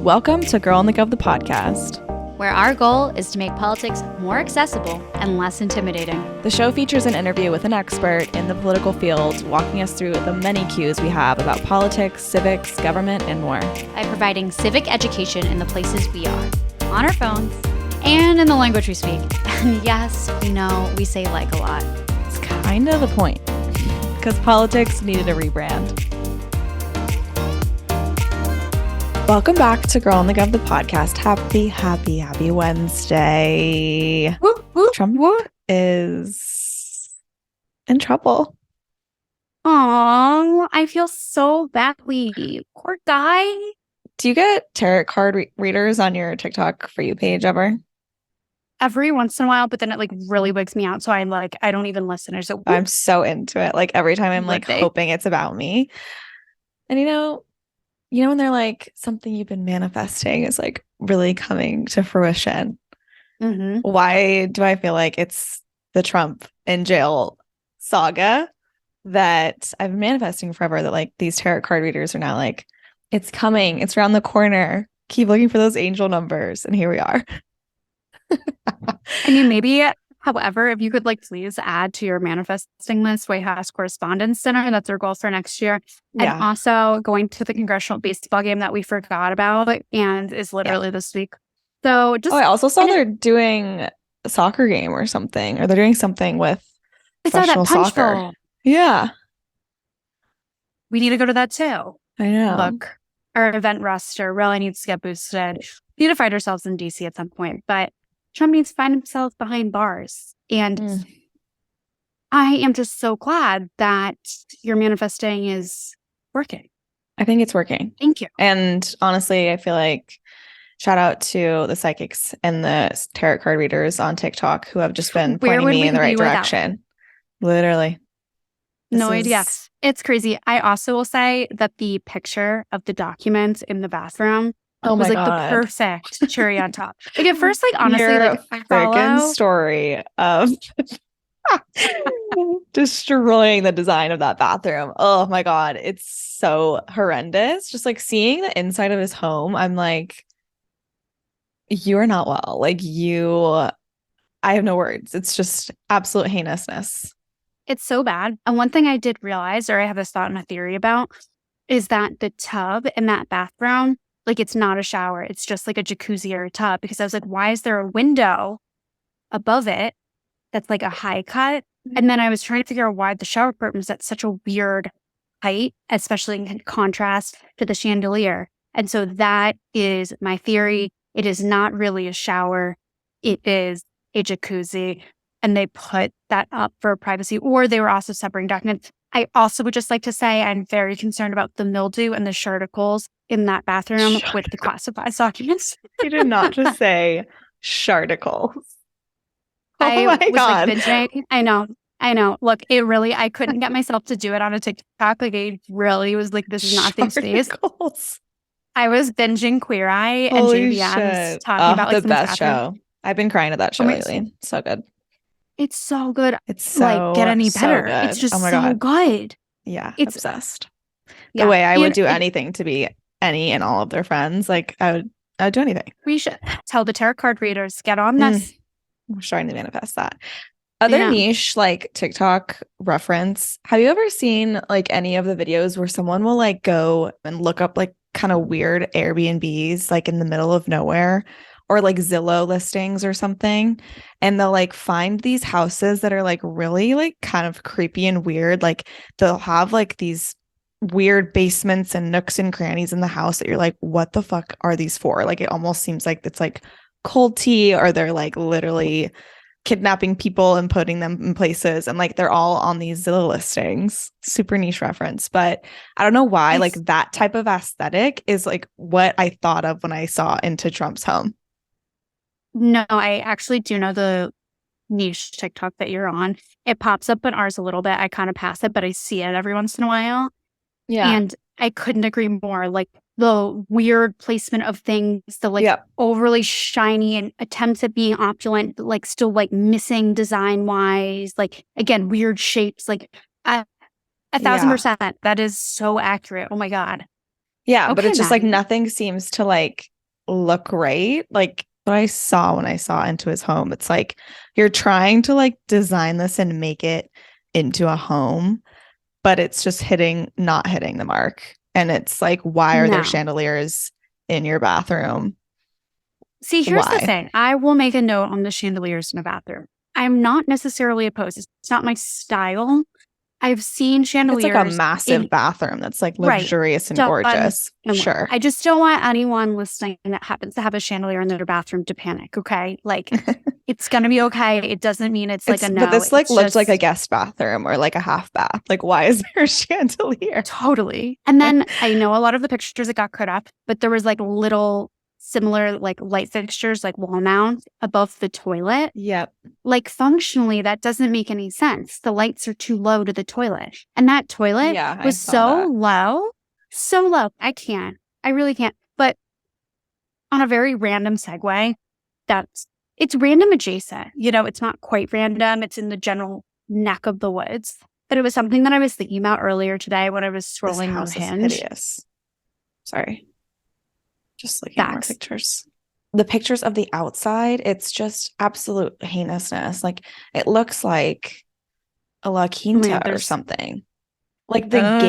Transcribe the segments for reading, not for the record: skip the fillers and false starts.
Welcome to Girl in the Gov, the podcast, where our goal is to make politics more accessible and less intimidating. The show features an interview with an expert in the political field, walking us through the many cues we have about politics, civics, government, and more. By providing civic education in the places we are, on our phones, and in the language we speak. And yes, we know we say like a lot. It's kind of the point, because politics needed a rebrand. Welcome back to Girl in the Gov, the podcast. Happy Wednesday. Whoop, whoop, Trump whoop. is in trouble. Aww, I feel so badly. Poor guy. Do you get tarot card readers on your TikTok For You page ever? Every once in a while, but then it like really wigs me out. So I don't even listen. I'm so into it. Like every time I'm like Birthday. hoping it's about me. And you know when they're like something you've been manifesting is like really coming to fruition. Mm-hmm. Why do I feel like it's the Trump in jail saga that I've been manifesting forever, that like these tarot card readers are now like, it's coming, it's around the corner, keep looking for those angel numbers, and here we are. I mean, maybe, however, if you could like please add to your manifesting list White House Correspondents' Dinner, that's our goal for next year. Yeah. And also going to the congressional baseball game that we forgot about and is literally this week. So just I also saw they're doing a soccer game or something, or they're doing something with professional soccer. Yeah. We need to go to that too. I know. Look, our event roster really needs to get boosted. We need to fight ourselves in DC at some point, but Trump needs to find himself behind bars. And I am just so glad that your manifesting is working. I think it's working. Thank you. And honestly, I feel like shout out to the psychics and the tarot card readers on TikTok who have just been pointing me in the right direction. Literally. No idea. It's crazy. I also will say that the picture of the document in the bathroom was like the perfect cherry on top. Like at first, like honestly, your like I follow story of destroying the design of that bathroom. Oh my God. It's so horrendous. Just like seeing the inside of his home, I'm like, you are not well. Like I have no words. It's just absolute heinousness. It's so bad. And one thing I did realize, or I have this thought and a theory about, is that the tub in that bathroom, like it's not a shower. It's just like a jacuzzi or a tub. Because I was like, why is there a window above it that's like a high cut? And then I was trying to figure out why the shower curtain was at such a weird height, especially in contrast to the chandelier. And so that is my theory. It is not really a shower. It is a jacuzzi. And they put that up for privacy, or they were also separating documents. I also would just like to say I'm very concerned about the mildew and the sharticles in that bathroom with the classified documents. You did not just say sharticles. I my God. Like binging. I know. Look, I couldn't get myself to do it on a TikTok. Like it really was like, this is not safe space. I was binging Queer Eye and JVM's talking about like the best show. I've been crying at that show lately. So good. It's so good. It's so like get any better. So it's just so good. Yeah, it's obsessed. The way I would do anything to be any and all of their friends. Like I would do anything. We should tell the tarot card readers, get on this. We're trying to manifest that. Other niche like TikTok reference. Have you ever seen like any of the videos where someone will like go and look up like kind of weird Airbnbs like in the middle of nowhere? Or like Zillow listings or something, and they'll like find these houses that are like really like kind of creepy and weird. Like they'll have like these weird basements and nooks and crannies in the house that you're like, what the fuck are these for? Like it almost seems like it's like culty, or they're like literally kidnapping people and putting them in places, and like they're all on these Zillow listings. Super niche reference, but I don't know why like that type of aesthetic is like what I thought of when I saw Into Trump's Home. No, I actually do know the niche TikTok that you're on. It pops up in ours a little bit. I kind of pass it, but I see it every once in a while. Yeah. And I couldn't agree more. Like the weird placement of things, the like overly shiny and attempts at being opulent, like still like missing design wise, like again, weird shapes, like 1,000%. That is so accurate. Oh my God. Yeah, okay, but it's just like nothing seems to like look right. Like what I saw when I saw into his home, it's like you're trying to like design this and make it into a home, but it's just not hitting the mark. And it's like, why are there No. chandeliers in your bathroom? See, here's the Why? thing. I will make a note on the chandeliers in a bathroom. I'm not necessarily opposed. It's not my style. I've seen It's like a chandeliers massive in bathroom that's like right. luxurious and Done gorgeous. and well. Sure. I just don't want anyone listening that happens to have a chandelier in their bathroom to panic. Okay, like it's gonna be okay. It doesn't mean it's like a But no. this like It's looked like a just guest bathroom or like a half bath. Like, why is there a chandelier? totally. And then I know a lot of the pictures that got cut up, but there was like little similar like light fixtures, like wall mounts above the toilet. Yep. Like functionally, that doesn't make any sense. The lights are too low to the toilet. And that toilet Yeah, I was saw so that. low, so low. I can't. I really can't. But on a very random segue, it's random adjacent. It's not quite random. It's in the general neck of the woods. But it was something that I was thinking about earlier today when I was This scrolling on house is Hinge. hideous. Sorry. Just looking at more Facts. pictures. The pictures of the outside, it's just absolute heinousness. Like it looks like a La Quinta or something. Like the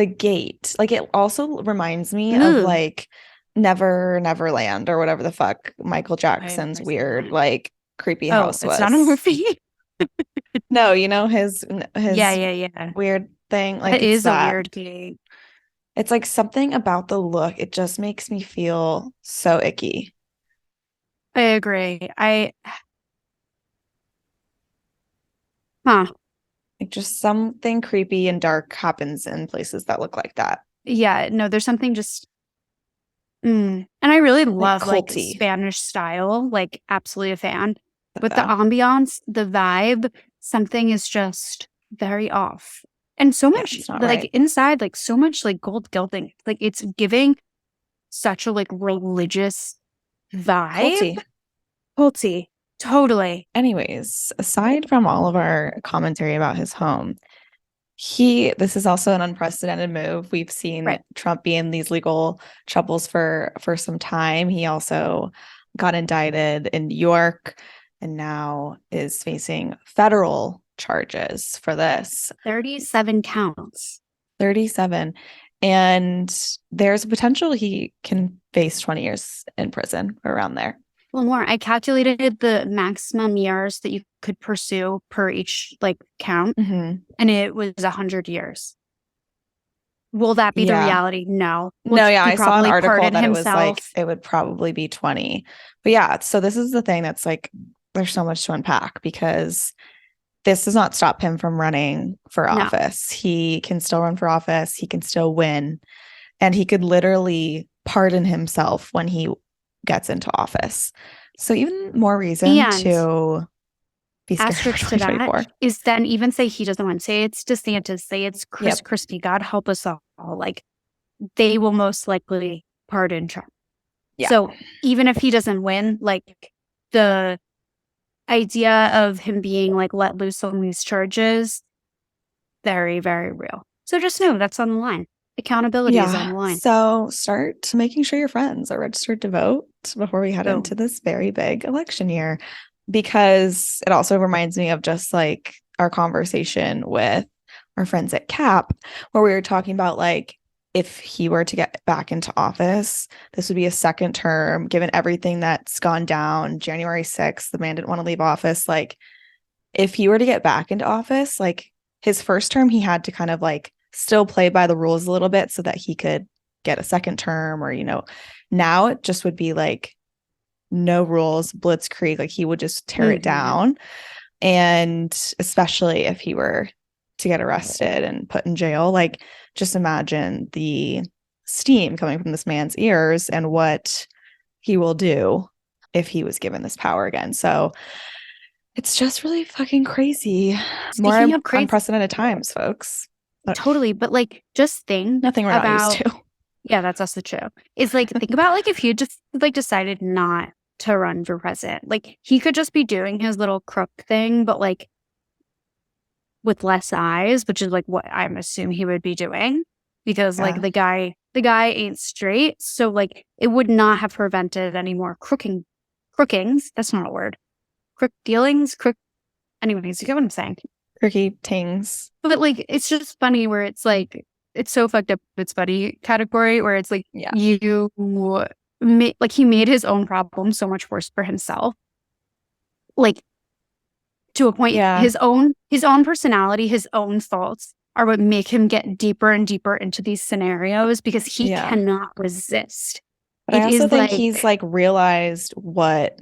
gate. Like it also reminds me of like Neverland or whatever the fuck Michael Jackson's weird, like creepy house was. It's not a movie. No, his Yeah. weird thing. Like It is that. a weird gate. It's like something about the look. It just makes me feel so icky. I agree. Like just something creepy and dark happens in places that look like that. Yeah, no, there's something just and I really love like culty. Spanish style, like absolutely a fan. With the That. ambiance, the vibe, something is just very off. And so much it's not like right. inside, like so much like gold gilding. Like it's giving such a like religious vibe. Culty. Totally. Anyways, aside from all of our commentary about his home, this is also an unprecedented move. We've seen Trump be in these legal troubles for some time. He also got indicted in New York and now is facing federal charges for this. 37 counts. 37. And there's a potential he can face 20 years in prison or around there. Well, more. I calculated the maximum years that you could pursue per each like count, and it was 100 years. Will that be the reality? No. I saw an article that it was like it would probably be 20. But yeah, so this is the thing that's like there's so much to unpack because this does not stop him from running for office. He can still run for office. He can still win. And he could literally pardon himself when he gets into office. So even more reason to be scared for 2024. Is then even say he doesn't want, say it's DeSantis, say it's Chris Christie, God help us all. Like they will most likely pardon Trump. Yeah. So even if he doesn't win, like the idea of him being like let loose on these charges, very, very real. So just know that's on the line. Accountability is on the line. So start making sure your friends are registered to vote before we head into this very big election year, because it also reminds me of just like our conversation with our friends at CAP, where we were talking about like if he were to get back into office, this would be a second term, given everything that's gone down. January 6th, the man didn't want to leave office. Like if he were to get back into office, like his first term, he had to kind of like still play by the rules a little bit so that he could get a second term or, now it just would be like no rules, blitzkrieg, like he would just tear it down. And especially if he were to get arrested and put in jail, like just imagine the steam coming from this man's ears and what he will do if he was given this power again. So it's just really fucking crazy. More unprecedented times, folks. Totally. But like, just think nothing we're not used to. Yeah, that's also true. Is like, think about like if he just like decided not to run for president, like he could just be doing his little crook thing, but like with less eyes, which is like what I'm assuming he would be doing because like the guy the guy ain't straight. So like it would not have prevented any more crookings. That's not a word. Crook dealings, anyways, you get what I'm saying. Crooky tings. But like it's just funny where it's like it's so fucked up it's funny category where it's like you like he made his own problem so much worse for himself. Like to a point, his own personality, his own faults are what make him get deeper and deeper into these scenarios because he cannot resist. But I also think he's like realized what,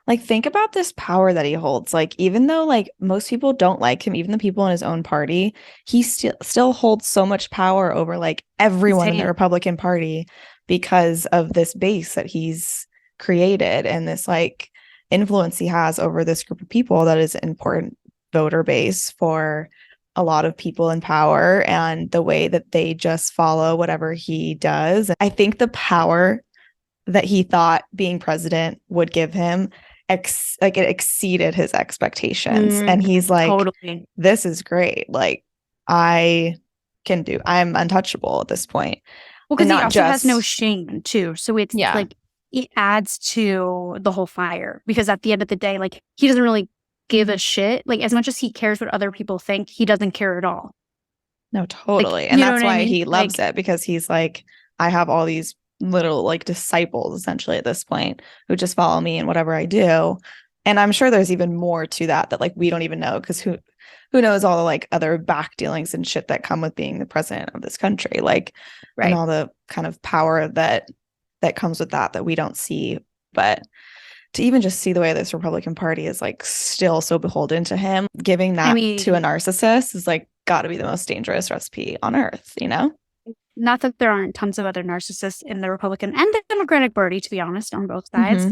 like, think about this power that he holds. Like, even though like most people don't like him, even the people in his own party, he still holds so much power over like everyone in the Republican Party because of this base that he's created and this like influence he has over this group of people that is an important voter base for a lot of people in power, and the way that they just follow whatever he does. I think the power that he thought being president would give him like it exceeded his expectations. And he's like, totally, this is great. Like I'm untouchable at this point. Well, because he also has no shame too. So it's like it adds to the whole fire because at the end of the day, like he doesn't really give a shit. Like as much as he cares what other people think, he doesn't care at all. No, totally. Like, and that's why he loves it, because he's like, I have all these little like disciples essentially at this point who just follow me in whatever I do. And I'm sure there's even more to that that we don't even know, because who knows all the like other back dealings and shit that come with being the president of this country, like and all the kind of power that comes with that we don't see. But to even just see the way this Republican Party is like still so beholden to him, giving that to a narcissist is like got to be the most dangerous recipe on earth, you know? Not that there aren't tons of other narcissists in the Republican and the Democratic Party, to be honest, on both sides.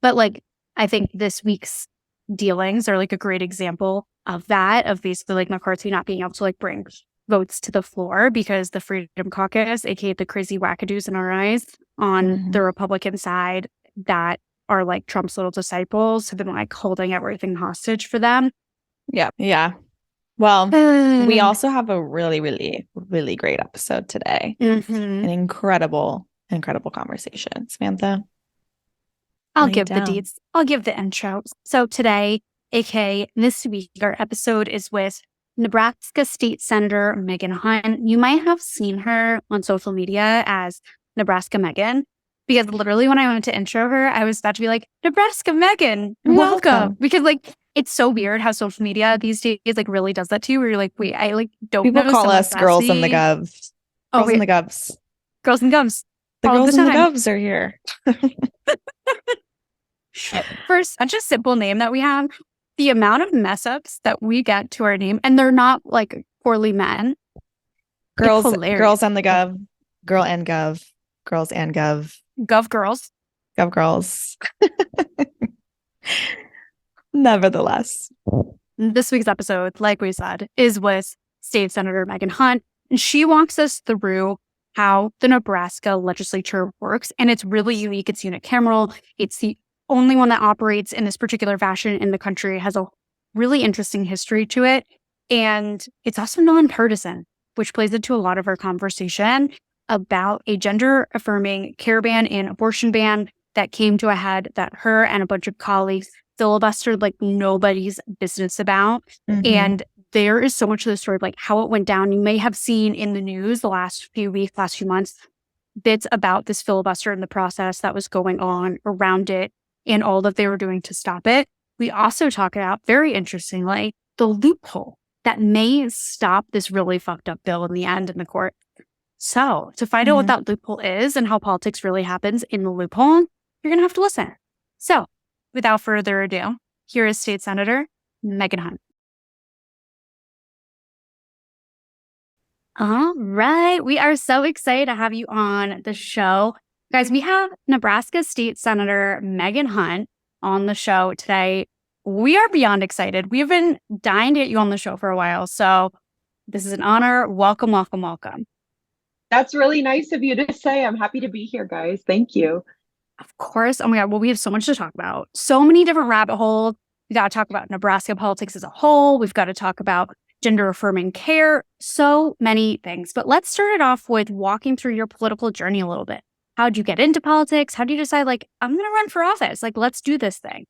But like, I think this week's dealings are like a great example of that, of basically like McCarthy not being able to like bring votes to the floor because the Freedom Caucus, aka the crazy wackadoos in our eyes on the Republican side that are like Trump's little disciples, have been like holding everything hostage for them. Yeah. Well, we also have a really, really, really great episode today. An incredible conversation. Samantha, I'll give the deets. I'll give the intro. So today, aka this week, our episode is with Nebraska State Senator Megan Hunt. You might have seen her on social media as Nebraska Megan, because literally when I wanted to intro her, I was about to be like, Nebraska Megan, welcome. Because like, it's so weird how social media these days like really does that to you, where you're like, wait, I like don't People know. Call us girls in the govs. Girls in the govs. Girls and gums. The girls in the govs are here. For such a simple name that we have, the amount of mess ups that we get to our name, and they're not like poorly men. Girls and the gov. Girl and gov. Girls and gov. Gov girls. Gov girls. Nevertheless, this week's episode, like we said, is with State Senator Megan Hunt, and she walks us through how the Nebraska legislature works, and it's really unique. It's unicameral. It's the only one that operates in this particular fashion in the country. It has a really interesting history to it, and it's also nonpartisan, which plays into a lot of our conversation about a gender-affirming care ban and abortion ban that came to a head that her and a bunch of colleagues filibustered like nobody's business about. And there is so much of the story of like how it went down. You may have seen in the news the last few months, bits about this filibuster and the process that was going on around it and all that they were doing to stop it. We also talk about, very interestingly, the loophole that may stop this really fucked up bill in the end in the court. So to find out what that loophole is and how politics really happens in the loophole, you're going to have to listen. So without further ado, here is State Senator Megan Hunt. All right. We are so excited to have you on the show. Guys, we have Nebraska State Senator Megan Hunt on the show today. We are beyond excited. We have been dying to get you on the show for a while. So this is an honor. Welcome, welcome, welcome. That's really nice of you to say. I'm happy to be here, guys. Thank you. Of course. Oh my God. Well, we have so much to talk about. So many different rabbit holes. We got to talk about Nebraska politics as a whole. We've got to talk about gender affirming care, so many things. But let's start it off with walking through your political journey a little bit. How'd you get into politics? How do you decide, like, I'm going to run for office? Like, let's do this thing.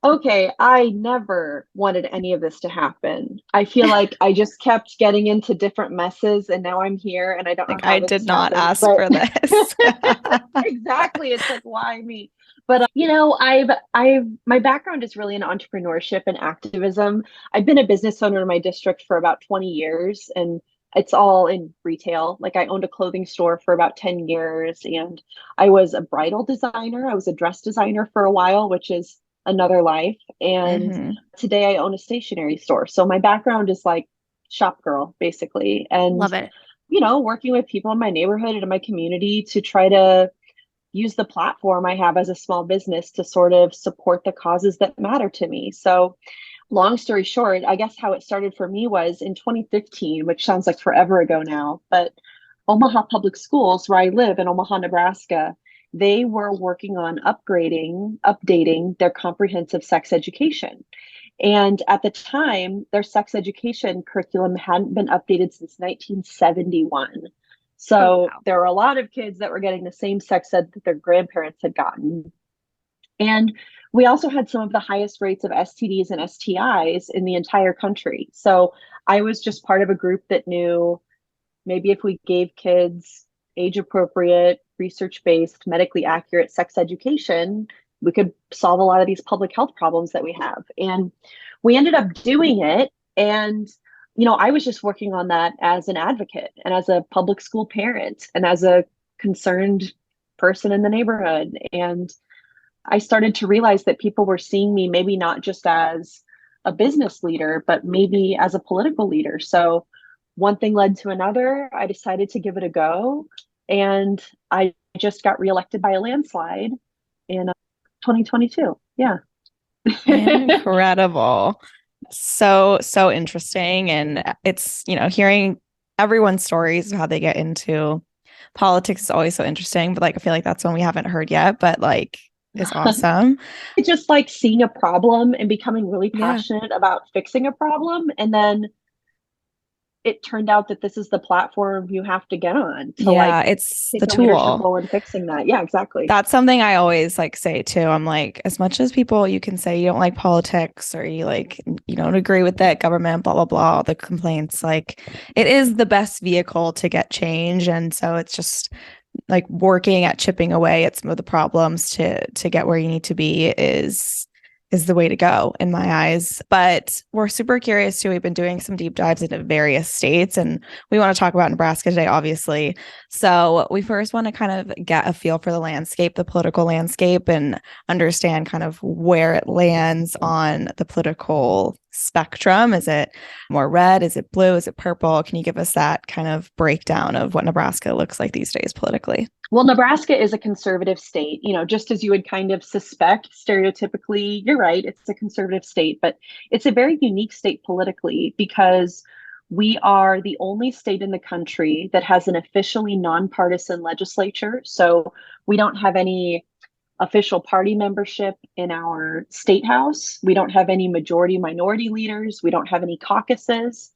Okay, I never wanted any of this to happen. I feel like I just kept getting into different messes and now I'm here and I don't know Like, how I this did not happened, ask but for this. exactly. It's like, why me? But my background is really in entrepreneurship and activism. I've been a business owner in my district for about 20 years, and it's all in retail. Like I owned a clothing store for about 10 years, and I was a bridal designer. I was a dress designer for a while, which is another life. And Hmm. today I own a stationery store. So my background is like shop girl, basically. And Love it. working with people in my neighborhood and in my community to try to use the platform I have as a small business to sort of support the causes that matter to me. So, long story short, I guess how it started for me was in 2015, which sounds like forever ago now, but Omaha Public Schools, where I live in Omaha, Nebraska, they were working on updating their comprehensive sex education. And at the time, their sex education curriculum hadn't been updated since 1971. Oh, So wow. there were a lot of kids that were getting the same sex ed that their grandparents had gotten. And we also had some of the highest rates of STDs and STIs in the entire country. So I was just part of a group that knew maybe if we gave kids age appropriate, research based, medically accurate sex education, we could solve a lot of these public health problems that we have. And we ended up doing it. And, I was just working on that as an advocate and as a public school parent and as a concerned person in the neighborhood. And I started to realize that people were seeing me maybe not just as a business leader, but maybe as a political leader. So one thing led to another. I decided to give it a go. And I just got reelected by a landslide in 2022. Yeah. Incredible. So interesting. And it's, hearing everyone's stories of how they get into politics is always so interesting. But like, I feel like that's one we haven't heard yet, but like, is awesome. It's just like seeing a problem and becoming really Yeah. passionate about fixing a problem. And then it turned out that this is the platform you have to get on to Yeah. like It's take the a leadership tool. role in fixing that. Yeah, exactly. That's something I always like say too. I'm like, as much as people you can say you don't like politics or you don't agree with that government, blah, blah, blah, the complaints, like it is the best vehicle to get change. And so it's just like working at chipping away at some of the problems to get where you need to be is the way to go in my eyes. But we're super curious too. We've been doing some deep dives into various states and we want to talk about Nebraska today, obviously. So we first want to kind of get a feel for the landscape, the political landscape, and understand kind of where it lands on the political spectrum. Is it more red? Is it blue? Is it purple? Can you give us that kind of breakdown of what Nebraska looks like these days politically? Well, Nebraska is a conservative state, just as you would kind of suspect stereotypically. You're right, it's a conservative state, but it's a very unique state politically because we are the only state in the country that has an officially nonpartisan legislature. So we don't have any official party membership in our state house. We don't have any majority minority leaders. We don't have any caucuses.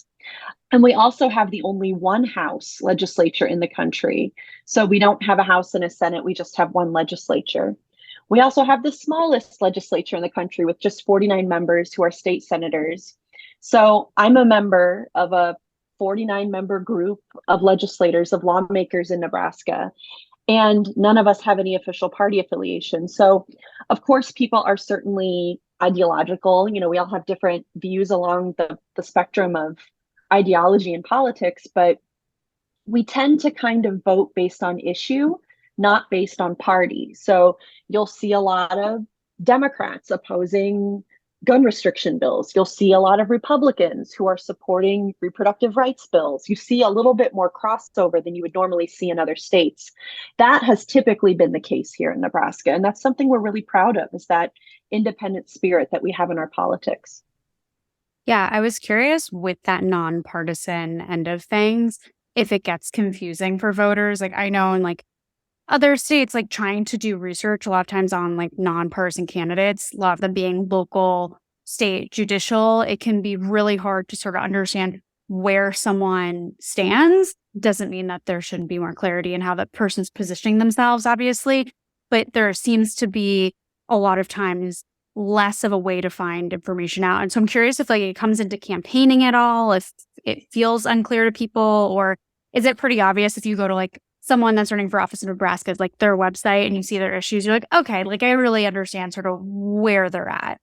And we also have the only one house legislature in the country. So we don't have a House and a Senate, we just have one legislature. We also have the smallest legislature in the country with just 49 members who are state senators. So I'm a member of a 49 member group of legislators, of lawmakers in Nebraska, and none of us have any official party affiliation. So, of course, people are certainly ideological. We all have different views along the spectrum of ideology in politics, but we tend to kind of vote based on issue, not based on party. So you'll see a lot of Democrats opposing gun restriction bills. You'll see a lot of Republicans who are supporting reproductive rights bills. You see a little bit more crossover than you would normally see in other states. That has typically been the case here in Nebraska. And that's something we're really proud of, is that independent spirit that we have in our politics. Yeah, I was curious with that nonpartisan end of things, if it gets confusing for voters. Like I know in like other states, like trying to do research a lot of times on like nonpartisan candidates, a lot of them being local state judicial, it can be really hard to sort of understand where someone stands. Doesn't mean that there shouldn't be more clarity in how that person's positioning themselves, obviously, but there seems to be a lot of times less of a way to find information out. And so I'm curious if like it comes into campaigning at all, if it feels unclear to people, or is it pretty obvious if you go to like someone that's running for office in Nebraska, like their website, and you see their issues, you're like, okay, like I really understand sort of where they're at.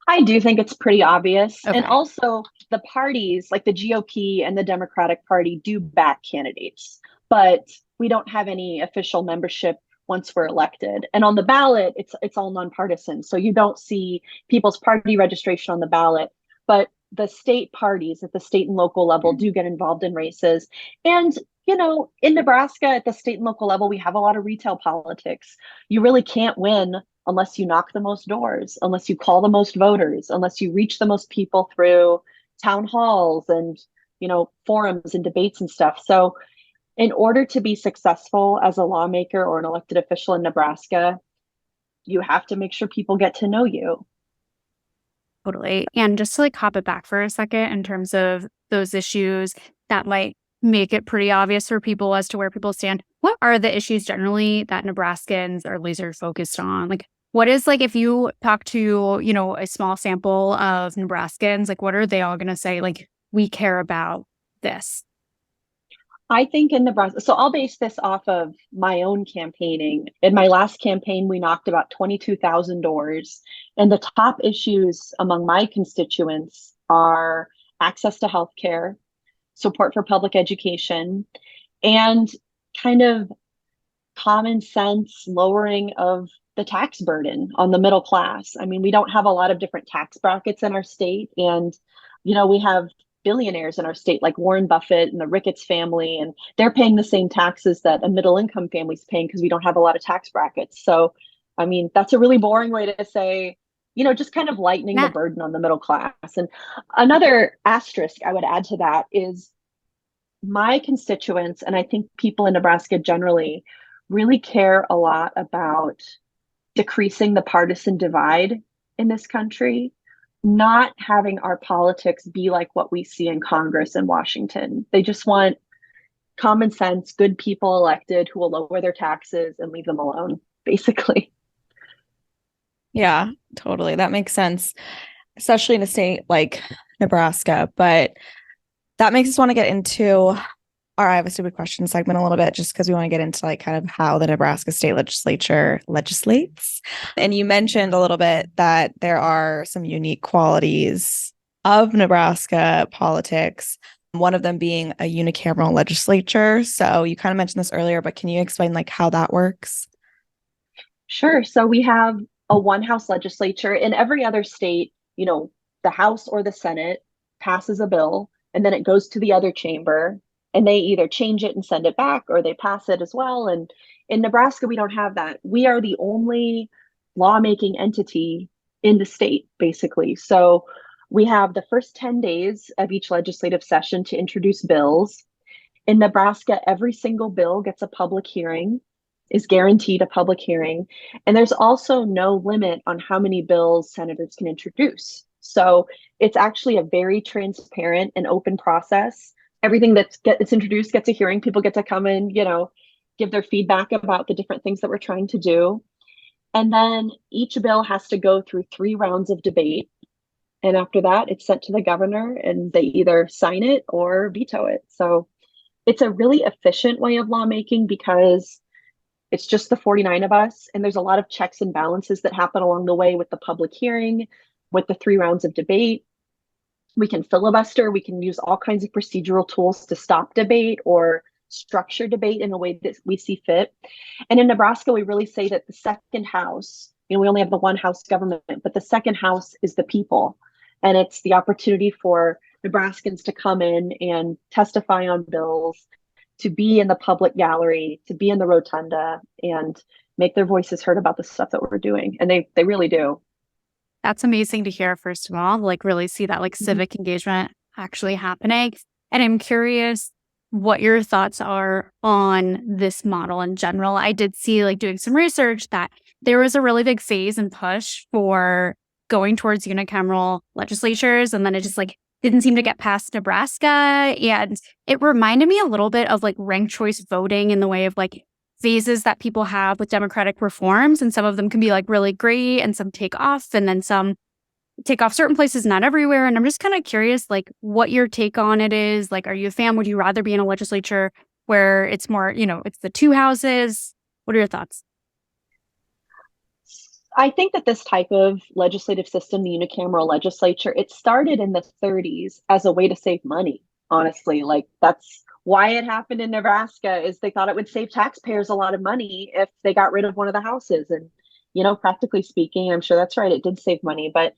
I do think it's pretty obvious. Okay. And also, the parties like the GOP and the Democratic Party do back candidates, but we don't have any official membership once we're elected. And on the ballot, it's all nonpartisan. So you don't see people's party registration on the ballot, but the state parties at the state and local level do get involved in races. And in Nebraska, at the state and local level, we have a lot of retail politics. You really can't win unless you knock the most doors, unless you call the most voters, unless you reach the most people through town halls and, forums and debates and stuff. So in order to be successful as a lawmaker or an elected official in Nebraska, you have to make sure people get to know you. Totally. And just to like hop it back for a second in terms of those issues that might make it pretty obvious for people as to where people stand, what are the issues generally that Nebraskans are laser focused on? Like, what is like, if you talk to, a small sample of Nebraskans, like, what are they all going to say? Like, we care about this. I think in Nebraska, so I'll base this off of my own campaigning. In my last campaign, we knocked about 22,000 doors. And the top issues among my constituents are access to healthcare, support for public education, and kind of common sense lowering of the tax burden on the middle class. I mean, we don't have a lot of different tax brackets in our state. And, we have billionaires in our state like Warren Buffett and the Ricketts family, and they're paying the same taxes that a middle income family's paying because we don't have a lot of tax brackets. So, I mean, that's a really boring way to say, just kind of lightening the burden on the middle class. And another asterisk I would add to that is my constituents, and I think people in Nebraska generally, really care a lot about decreasing the partisan divide in this country, not having our politics be like what we see in Congress and Washington. They just want common sense, good people elected who will lower their taxes and leave them alone, basically. Yeah, totally. That makes sense, especially in a state like Nebraska. But that makes us want to get into our I Have a Stupid Question segment a little bit, just because we want to get into like kind of how the Nebraska state legislature legislates. And you mentioned a little bit that there are some unique qualities of Nebraska politics, one of them being a unicameral legislature. So you kind of mentioned this earlier, but can you explain like how that works? Sure. So we have a one-house legislature. In every other state, the House or the Senate passes a bill, and then it goes to the other chamber, and they either change it and send it back, or they pass it as well. And in Nebraska, we don't have that. We are the only lawmaking entity in the state, basically. So we have the first 10 days of each legislative session to introduce bills. In Nebraska, every single bill gets a public hearing, is guaranteed a public hearing. And there's also no limit on how many bills senators can introduce. So it's actually a very transparent and open process. Everything that gets introduced gets a hearing. People get to come in, give their feedback about the different things that we're trying to do. And then each bill has to go through 3 rounds of debate. And after that, it's sent to the governor, and they either sign it or veto it. So it's a really efficient way of lawmaking because it's just the 49 of us. And there's a lot of checks and balances that happen along the way with the public hearing, with the 3 rounds of debate. We can filibuster. We can use all kinds of procedural tools to stop debate or structure debate in a way that we see fit. And in Nebraska, we really say that the second house, we only have the one house government, but the second house is the people. And it's the opportunity for Nebraskans to come in and testify on bills, to be in the public gallery, to be in the rotunda, and make their voices heard about the stuff that we're doing. And they really do. That's amazing to hear, first of all, like really see that like civic engagement actually happening. And I'm curious what your thoughts are on this model in general. I did see, like doing some research, that there was a really big phase and push for going towards unicameral legislatures, and then it just like didn't seem to get past Nebraska. And it reminded me a little bit of like ranked choice voting in the way of like phases that people have with democratic reforms. And some of them can be like really great and some take off, and then some take off certain places, not everywhere. And I'm just kind of curious, like what your take on it is. Like, are you a fan? Would you rather be in a legislature where it's more, it's the two houses? What are your thoughts? I think that this type of legislative system, the unicameral legislature, it started in the 30s as a way to save money, honestly. Like that's why it happened in Nebraska is they thought it would save taxpayers a lot of money if they got rid of one of the houses. And, practically speaking, I'm sure that's right. It did save money. But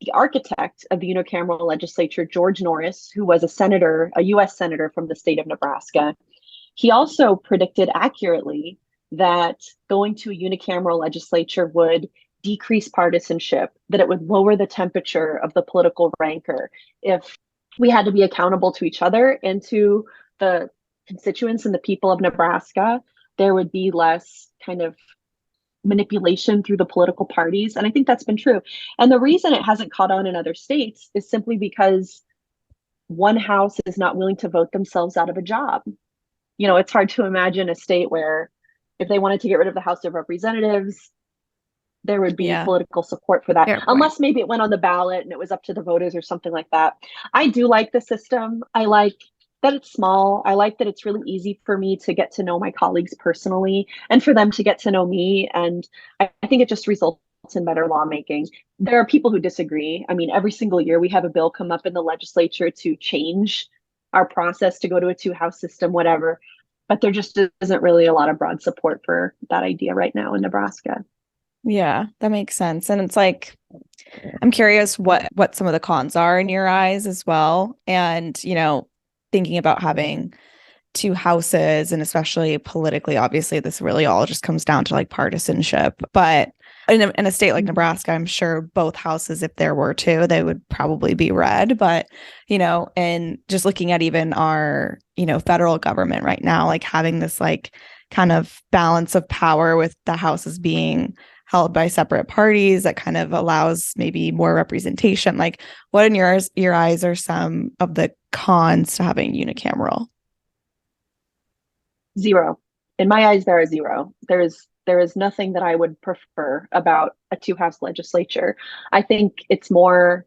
the architect of the unicameral legislature, George Norris, who was a US senator from the state of Nebraska, he also predicted accurately that going to a unicameral legislature would decrease partisanship, that it would lower the temperature of the political rancor. If we had to be accountable to each other and to the constituents and the people of Nebraska, there would be less kind of manipulation through the political parties. And I think that's been true. And the reason it hasn't caught on in other states is simply because one house is not willing to vote themselves out of a job. It's hard to imagine a state where if they wanted to get rid of the House of Representatives, there would be political support for that, unless maybe it went on the ballot and it was up to the voters or something like that. I do like the system. I like that it's small. I like that it's really easy for me to get to know my colleagues personally and for them to get to know me. And I think it just results in better lawmaking. There are people who disagree. I mean, every single year we have a bill come up in the legislature to change our process to go to a two-house system, whatever. But there just isn't really a lot of broad support for that idea right now in Nebraska. Yeah, that makes sense. And it's like, I'm curious what some of the cons are in your eyes as well. And, thinking about having two houses and especially politically, obviously, this really all just comes down to like partisanship. But in a state like Nebraska, I'm sure both houses, if there were two, they would probably be red. But, and just looking at even our, federal government right now, like having this like kind of balance of power with the houses being held by separate parties that kind of allows maybe more representation. Like what in your eyes are some of the cons to having unicameral? Zero. In my eyes, there are zero. There is nothing that I would prefer about a two-house legislature. I think it's more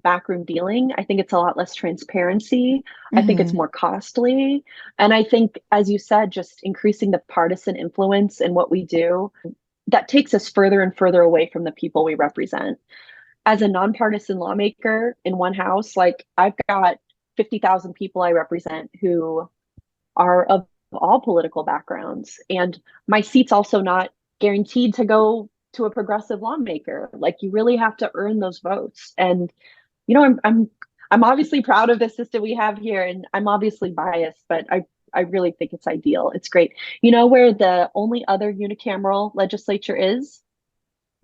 backroom dealing. I think it's a lot less transparency. I think it's more costly. And I think, as you said, just increasing the partisan influence in what we do, that takes us further and further away from the people we represent. As a nonpartisan lawmaker in one house, like I've got 50,000 people I represent who are of all political backgrounds. And my seat's also not guaranteed to go to a progressive lawmaker. Like you really have to earn those votes. And, I'm obviously proud of the system we have here, and I'm obviously biased, but I really think it's ideal. It's great. You know where the only other unicameral legislature is?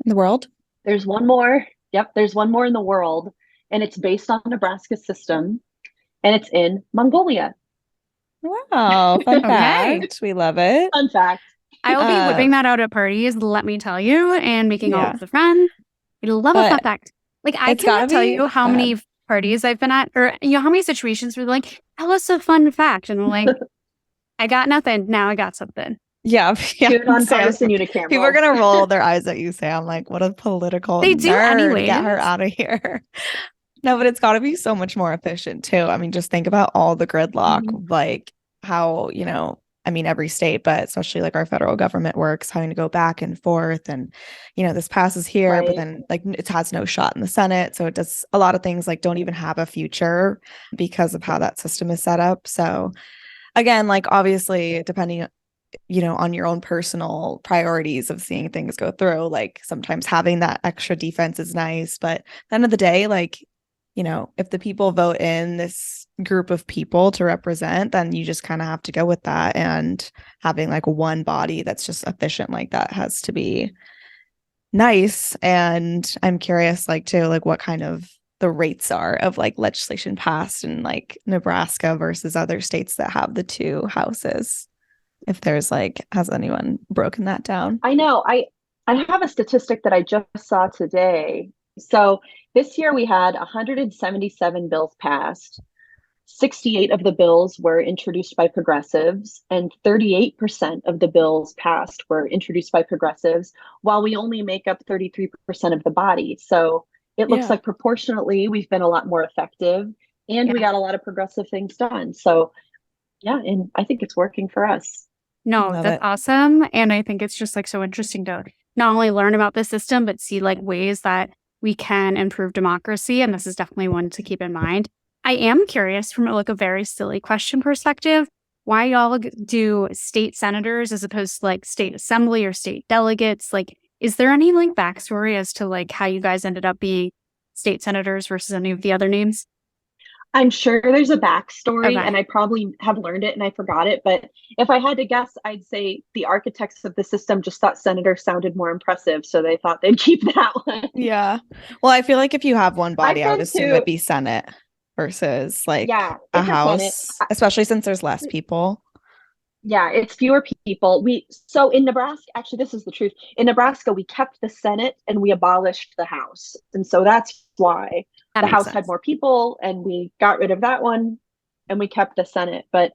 In the world? There's one more. Yep, there's one more in the world, and it's based on Nebraska's system, and it's in Mongolia. Wow, fun fact. We love it. Fun fact. I will be whipping that out at parties, let me tell you, and making all of the friends. We love a fun fact. Like I cannot tell you how many parties I've been at, or how many situations where they're like, tell us a fun fact. And I'm like, I got nothing. Now I got something. Yeah. Nonpartisan unicameral. People are going to roll their eyes at you, Sam. Like, what a political They do nerd. anyway. Get her out of here. No, but it's got to be so much more efficient, too. I mean, just think about all the gridlock, like how, every state, but especially like our federal government works, having to go back and forth. And, this passes here, but then like it has no shot in the Senate. So it does a lot of things like don't even have a future because of how that system is set up. So again, like obviously depending on your own personal priorities of seeing things go through, like sometimes having that extra defense is nice. But at the end of the day, like, if the people vote in this group of people to represent, then you just kind of have to go with that. And having like one body that's just efficient like that has to be nice. And I'm curious, like, too, like what kind of the rates are of like legislation passed in like Nebraska versus other states that have the two houses. If there's like, has anyone broken that down? I know. I have a statistic that I just saw today. So this year we had 177 bills passed. 68 of the bills were introduced by progressives, and 38% of the bills passed were introduced by progressives, while we only make up 33% of the body. So it looks Yeah. like proportionately we've been a lot more effective, and we Yeah. got a lot of progressive things done. So yeah, and I think it's working for us. No, Love that's it. awesome. And I think it's just like so interesting to not only learn about the system, but see like ways that we can improve democracy. And this is definitely one to keep in mind. I am curious from like a very silly question perspective, why y'all do state senators as opposed to like state assembly or state delegates? Like, is there any like backstory as to like how you guys ended up being state senators versus any of the other names? I'm sure there's a backstory, Okay. and I probably have learned it and I forgot it. But if I had to guess, I'd say the architects of the system just thought senator sounded more impressive, so they thought they'd keep that one. Yeah. Well, I feel like if you have one I've body, I would been assume to, it'd be Senate versus like yeah, a it's a Senate. House, especially since there's less people. Yeah, it's fewer people. So in Nebraska, actually, this is the truth. In Nebraska, we kept the Senate and we abolished the House. And so that's why That the makes House had sense. more people and we got rid of that one and we kept the Senate. But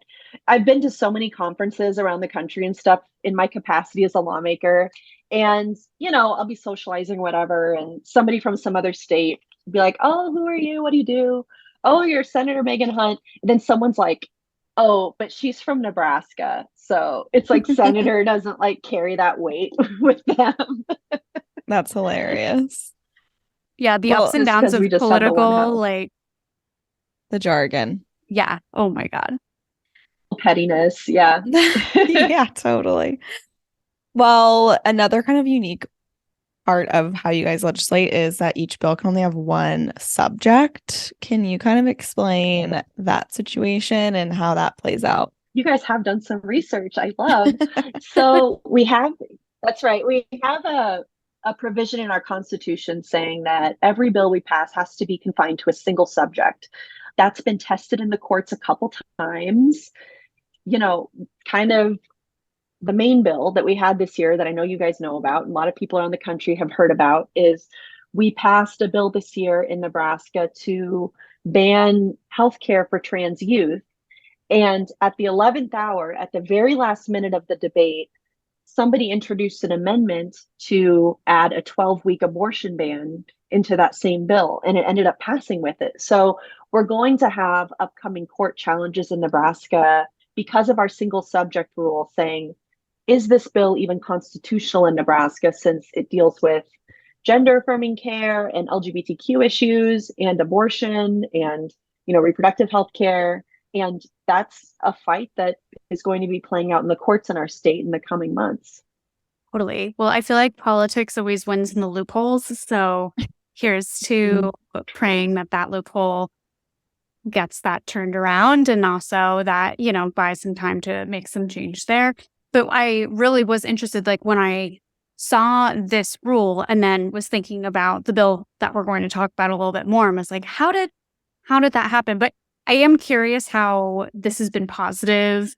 I've been to so many conferences around the country and stuff in my capacity as a lawmaker. And, I'll be socializing, whatever, and somebody from some other state will be like, "Oh, who are you? What do you do? Oh, you're Senator Megan Hunt." And then someone's like, "Oh, but she's from Nebraska." So it's like senator doesn't like carry that weight with them. That's hilarious. Yeah, the ups Well, and Just downs because of we just have the one political, house. like, the jargon. yeah. Oh my God. Pettiness. Yeah. Yeah, totally. Well, another kind of unique part of how you guys legislate is that each bill can only have one subject. Can you kind of explain that situation and how that plays out? You guys have done some research. I love. So that's right. We have a provision in our Constitution saying that every bill we pass has to be confined to a single subject. That's been tested in the courts a couple times. Kind of the main bill that we had this year that I know you guys know about, and a lot of people around the country have heard about, is we passed a bill this year in Nebraska to ban healthcare for trans youth. And at the 11th hour, at the very last minute of the debate, somebody introduced an amendment to add a 12-week abortion ban into that same bill, and it ended up passing with it. So we're going to have upcoming court challenges in Nebraska because of our single subject rule saying, is this bill even constitutional in Nebraska since it deals with gender affirming care and LGBTQ issues and abortion and reproductive health care. And that's a fight that is going to be playing out in the courts in our state in the coming months. Totally. Well, I feel like politics always wins in the loopholes. So here's to praying that that loophole gets that turned around and also that, buys some time to make some change there. But I really was interested, like when I saw this rule and then was thinking about the bill that we're going to talk about a little bit more, and was like, how did that happen? But I am curious how this has been positive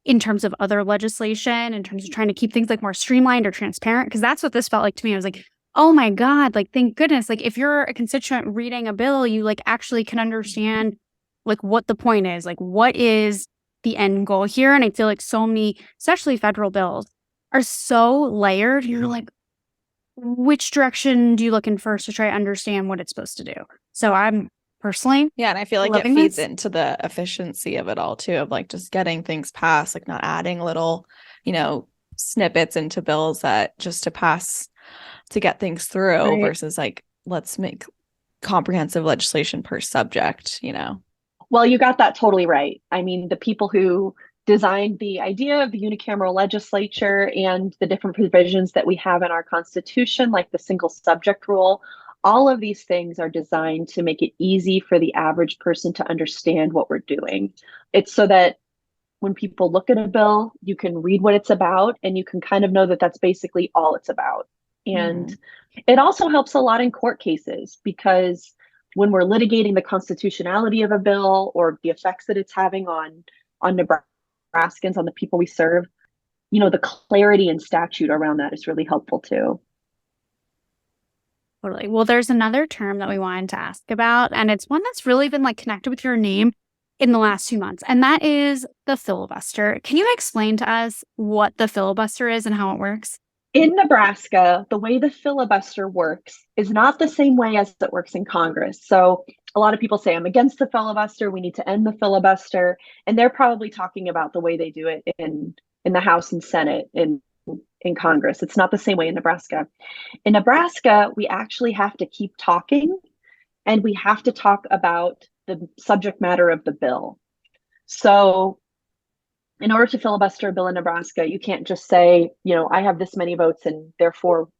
in terms of other legislation, in terms of trying to keep things like more streamlined or transparent, because that's what this felt like to me. I was like, oh my God, like, thank goodness. Like, if you're a constituent reading a bill, you like actually can understand like what the point is, like what is the end goal here. And I feel like so many, especially federal bills, are so layered. You're like, which direction do you look in first to try to understand what it's supposed to do? So I'm personally Yeah, and I feel like it loving feeds this. into the efficiency of it all too, of like just getting things passed, like not adding little, snippets into bills that just to pass to get things through Right. versus like let's make comprehensive legislation per subject. Well, you got that totally right. I mean, the people who designed the idea of the unicameral legislature and the different provisions that we have in our Constitution, like the single subject rule, all of these things are designed to make it easy for the average person to understand what we're doing. It's so that when people look at a bill, you can read what it's about and you can kind of know that that's basically all it's about. And it also helps a lot in court cases because when we're litigating the constitutionality of a bill or the effects that it's having on Nebraskans, on the people we serve, the clarity in statute around that is really helpful too. Totally. Well, there's another term that we wanted to ask about, and it's one that's really been like connected with your name in the last 2 months, and that is the filibuster. Can you explain to us what the filibuster is and how it works? In Nebraska, the way the filibuster works is not the same way as it works in Congress. So a lot of people say, I'm against the filibuster. We need to end the filibuster. And they're probably talking about the way they do it in the House and Senate in Congress. It's not the same way in Nebraska. In Nebraska, we actually have to keep talking and we have to talk about the subject matter of the bill. So in order to filibuster a bill in Nebraska, you can't just say, I have this many votes and therefore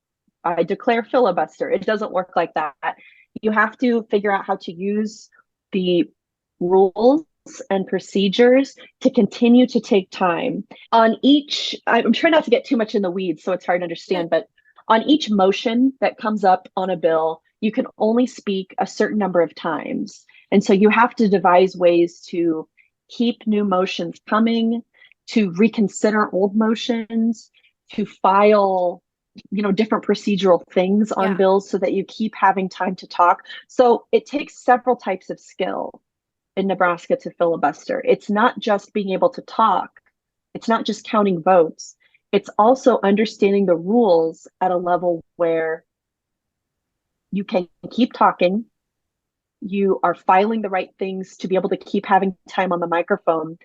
I declare filibuster. It doesn't work like that. You have to figure out how to use the rules and procedures to continue to take time. On each, I'm trying not to get too much in the weeds, so it's hard to understand, but on each motion that comes up on a bill, you can only speak a certain number of times. And so you have to devise ways to keep new motions coming, to reconsider old motions, to file, different procedural things on bills so that you keep having time to talk. So it takes several types of skill in Nebraska to filibuster. It's not just being able to talk. It's not just counting votes. It's also understanding the rules at a level where you can keep talking. You are filing the right things to be able to keep having time on the microphone,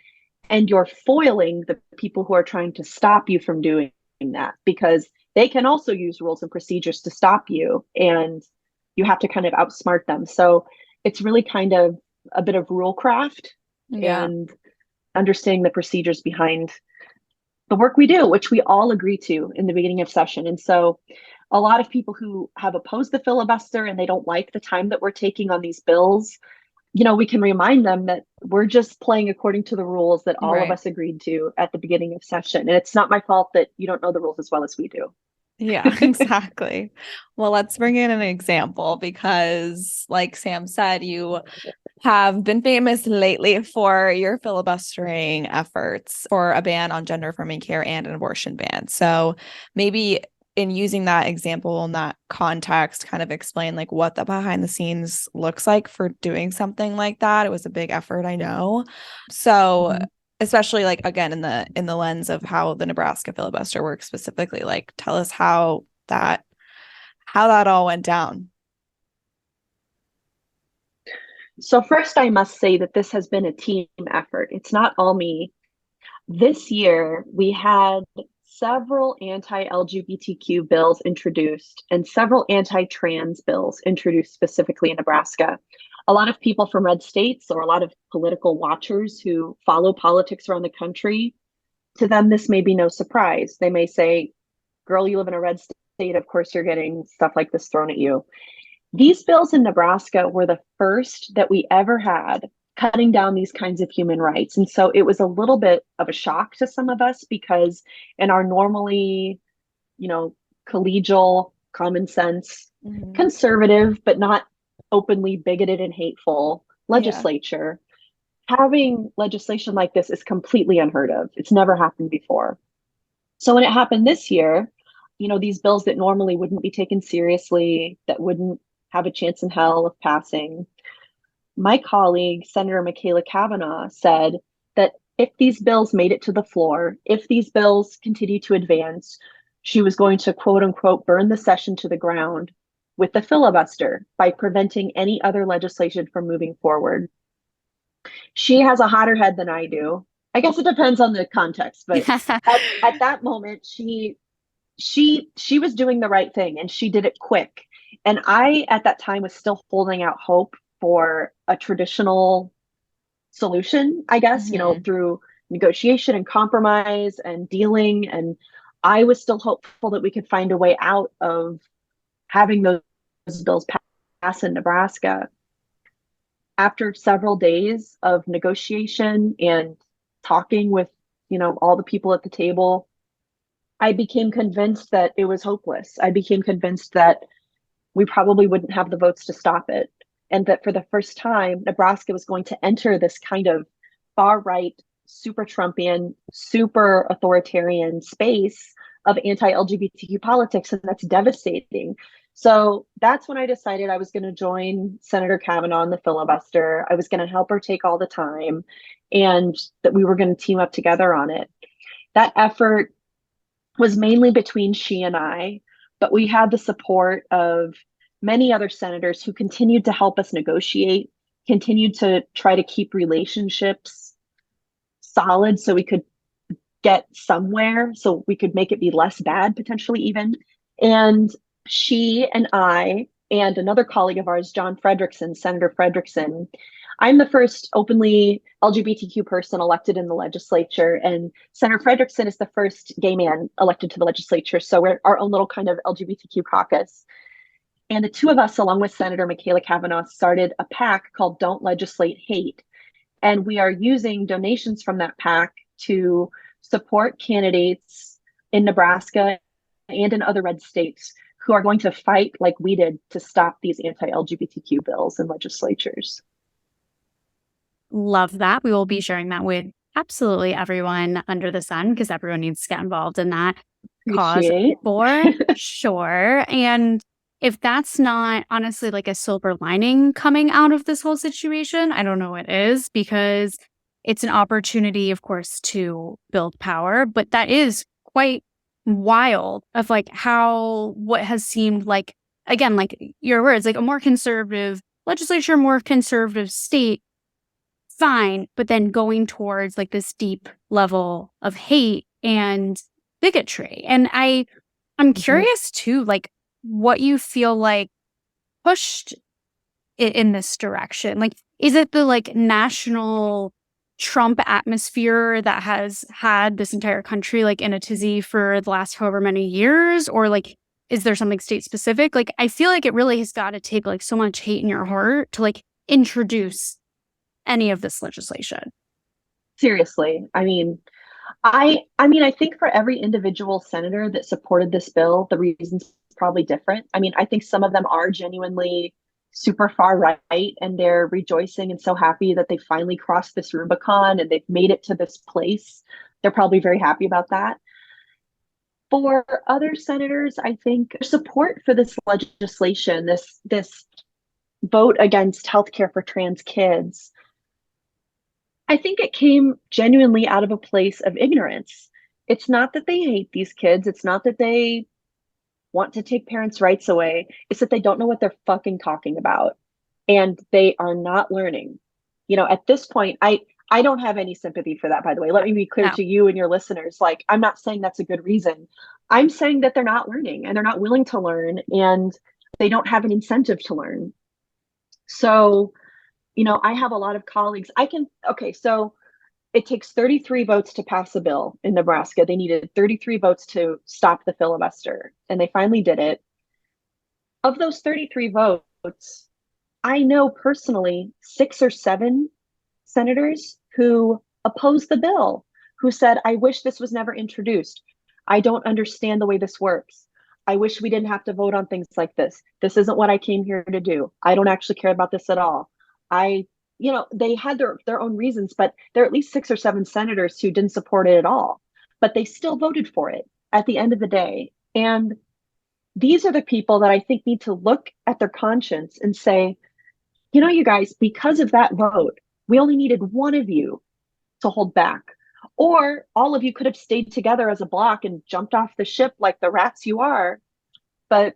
and you're foiling the people who are trying to stop you from doing that, because they can also use rules and procedures to stop you, and you have to kind of outsmart them. So it's really kind of a bit of rule craft and understanding the procedures behind the work we do, which we all agree to in the beginning of session. And so a lot of people who have opposed the filibuster and they don't like the time that we're taking on these bills, we can remind them that we're just playing according to the rules that all of us agreed to at the beginning of session. And it's not my fault that you don't know the rules as well as we do. Yeah, exactly. Well, let's bring in an example because, like Sam said, you have been famous lately for your filibustering efforts for a ban on gender affirming care and an abortion ban. So maybe in using that example in that context, kind of explain like what the behind the scenes looks like for doing something like that. It was a big effort, I know. So especially like again in the lens of how the Nebraska filibuster works specifically, like tell us how that all went down. So first, I must say that this has been a team effort. It's not all me. This year, we had several anti-LGBTQ bills introduced and several anti-trans bills introduced specifically in Nebraska. A lot of people from red states, or a lot of political watchers who follow politics around the country, to them, this may be no surprise. They may say, girl, you live in a red state, of course you're getting stuff like this thrown at you. These bills in Nebraska were the first that we ever had cutting down these kinds of human rights. And so it was a little bit of a shock to some of us, because in our normally, collegial, common sense, conservative, but not openly bigoted and hateful legislature, having legislation like this is completely unheard of. It's never happened before. So when it happened this year, these bills that normally wouldn't be taken seriously, that wouldn't have a chance in hell of passing, my colleague, Senator Michaela Cavanaugh, said that if these bills made it to the floor, if these bills continue to advance, she was going to, quote unquote, burn the session to the ground with the filibuster by preventing any other legislation from moving forward. She has a hotter head than I do. I guess it depends on the context, but at that moment, she was doing the right thing, and she did it quick. And I, at that time, was still holding out hope for a traditional solution, I guess, through negotiation and compromise and dealing. And I was still hopeful that we could find a way out of having those bills pass in Nebraska. After several days of negotiation and talking with, all the people at the table, I became convinced that it was hopeless. I became convinced that we probably wouldn't have the votes to stop it. And that for the first time, Nebraska was going to enter this kind of far-right, super Trumpian, super authoritarian space of anti-LGBTQ politics. And that's devastating. So that's when I decided I was going to join Senator Kavanaugh in the filibuster. I was going to help her take all the time and that we were going to team up together on it. That effort was mainly between she and I, but we had the support of many other senators who continued to help us negotiate, continued to try to keep relationships solid so we could get somewhere, so we could make it be less bad, potentially even. And she and I and another colleague of ours, John Frederickson, Senator Frederickson, I'm the first openly LGBTQ person elected in the legislature, and Senator Frederickson is the first gay man elected to the legislature. So we're our own little kind of LGBTQ caucus. And the two of us, along with Senator Michaela Kavanaugh, started a PAC called Don't Legislate Hate. And we are using donations from that PAC to support candidates in Nebraska and in other red states who are going to fight like we did to stop these anti-LGBTQ bills in legislatures. Love that. We will be sharing that with absolutely everyone under the sun because everyone needs to get involved in that cause for sure. And if that's not honestly like a silver lining coming out of this whole situation, I don't know what is, because it's an opportunity, of course, to build power. But that is quite wild of like how what has seemed like, again, like your words, like a more conservative legislature, more conservative state, fine, but then going towards like this deep level of hate and bigotry. And I'm curious too, like what you feel like pushed it in this direction. Like, is it the like national Trump atmosphere that has had this entire country like in a tizzy for the last however many years? Or like, is there something state specific? Like, I feel like it really has got to take like so much hate in your heart to like introduce any of this legislation. Seriously. I think for every individual senator that supported this bill, the reasons probably different. I mean, I think some of them are genuinely super far right and they're rejoicing and so happy that they finally crossed this Rubicon and they've made it to this place. They're probably very happy about that. For other senators, I think support for this legislation, this vote against healthcare for trans kids, I think it came genuinely out of a place of ignorance. It's not that they hate these kids. It's not that they want to take parents' rights away. It's that they don't know what they're fucking talking about. And they are not learning. You know, at this point, I don't have any sympathy for that, by the way. Let me be clear to you and your listeners. Like, I'm not saying that's a good reason. I'm saying that they're not learning and they're not willing to learn and they don't have an incentive to learn. So, you know, I have a lot of colleagues. So it takes 33 votes to pass a bill in Nebraska. They needed 33 votes to stop the filibuster, and they finally did it. Of those 33 votes, I know personally 6 or 7 senators who opposed the bill, who said, I wish this was never introduced. I don't understand the way this works. I wish we didn't have to vote on things like this. This isn't what I came here to do. I don't actually care about this at all. They had their own reasons, but there are at least 6 or 7 senators who didn't support it at all, but they still voted for it at the end of the day. And these are the people that I think need to look at their conscience and say, you know, you guys, because of that vote, we only needed one of you to hold back, or all of you could have stayed together as a block and jumped off the ship like the rats you are. But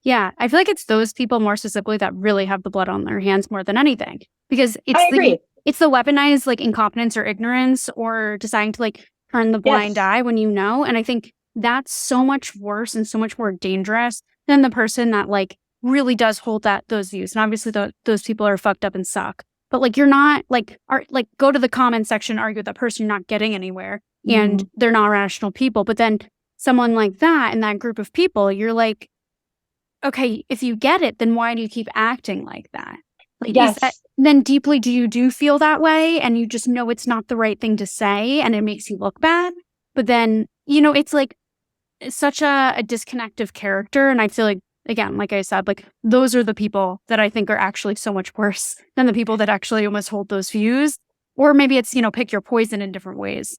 yeah, I feel like it's those people more specifically that really have the blood on their hands more than anything, because it's the weaponized like incompetence or ignorance or deciding to like turn the blind eye when you know. And I think that's so much worse and so much more dangerous than the person that like really does hold those views. And obviously those people are fucked up and suck. But like you're not go to the comment section, argue with that person, you're not getting anywhere, and they're not rational people. But then someone like that and that group of people, you're like, okay, if you get it, then why do you keep acting like that? Like, then deeply do you feel that way and you just know it's not the right thing to say and it makes you look bad? But then, you know, it's like such a disconnect of character. And I feel like, again, like I said, like those are the people that I think are actually so much worse than the people that actually almost hold those views. Or maybe it's, you know, pick your poison in different ways.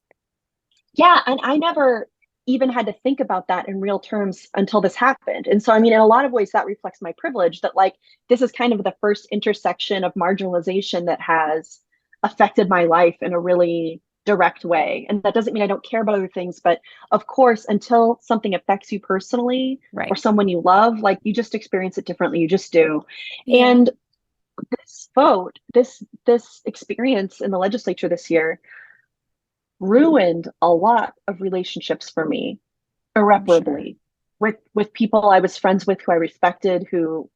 Yeah. And I never even had to think about that in real terms until this happened. And so, I mean, in a lot of ways, that reflects my privilege that, like, this is kind of the first intersection of marginalization that has affected my life in a really direct way. And that doesn't mean I don't care about other things, but of course, until something affects you personally or Right. someone you love, like, you just experience it differently. You just do. Yeah. And this vote, this experience in the legislature this year ruined a lot of relationships for me I'm sure. irreparably with people I was friends with, who I respected, who